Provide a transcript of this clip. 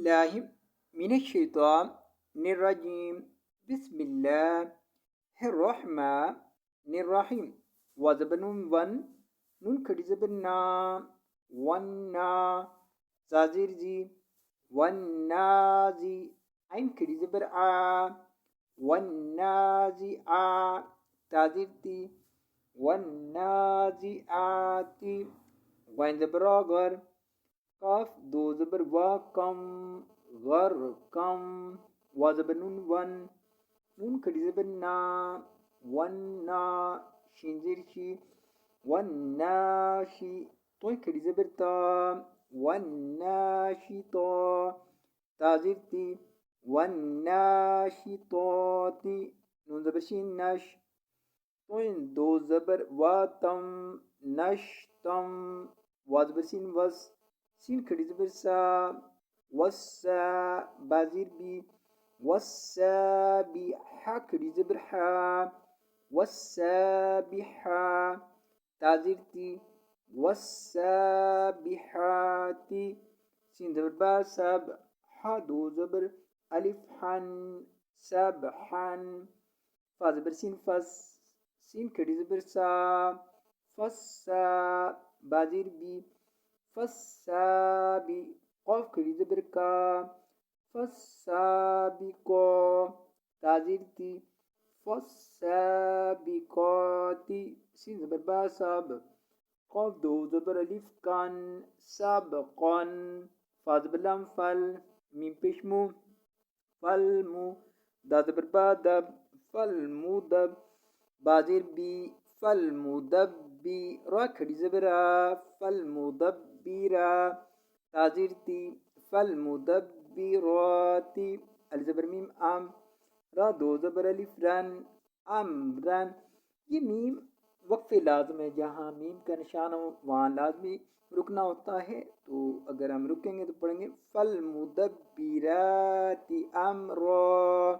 बिस्मिल्लाहि मिनश्शैतानिर्रजीम बिस्मिल्लाहिर्रहमानिर्रहीम वज़बनुन वन नून खड़ी ज़बर ना वन्ना ज़ाजिर जी वन्नाजी आइन खड़ी ज़बर आ वन्नाजी आ ताजिर ती वन्नाजी आती वाइन ज़बर गर काफ दो ज़बर वा कम गर कम वा ज़बर नून वन नून खड़ी ज़बर ना वन्ना शिंजिर शी वन्नाशी तो खड़ी ज़बर ता वन्नाशी तो ताजिर ती वन्नाशी तो ती नून ज़बर शीन नश तो दो ज़बर वा तम नश तम वा ज़बर सीन वस सीन खड़ी ज़बर सा वस्सा बाजिर बी वस्सा बी हा खड़ी ज़बर हा वस्सा बी हा ताजिर ती वस्सा बी हाती सीन ज़बर बा सब हा दो ज़बर अलिफ हन सब हन फा ज़बर सीन फस सीन खड़ी ज़बर सा फस्सा बाजिर बी फस्साबी कॉफ खड़ी ज़बर का फस्साबिको ताजिर ती फस्साबिकोती सीन ज़बर बा सब कॉफ दो ज़बर अलिफ कन सब कन फा ज़बर लम फल मीम पेशमू फल मु दा ज़बर बा दब फल मु दब बाजिर बी फल मुदब्बी रा खड़ी ज़बरा फल मुदब्बिरा ताजिर ती फल मुदब्बिराती अल ज़बर मीम आम रा दो ज़बर अलिफ रन अम रन ये मीम वक्फ़े लाज़म है जहाँ मीम का निशान हो वहाँ लाजमी रुकना होता है। तो अगर हम रुकेंगे तो पढ़ेंगे फल मुदब्बिराती अमरा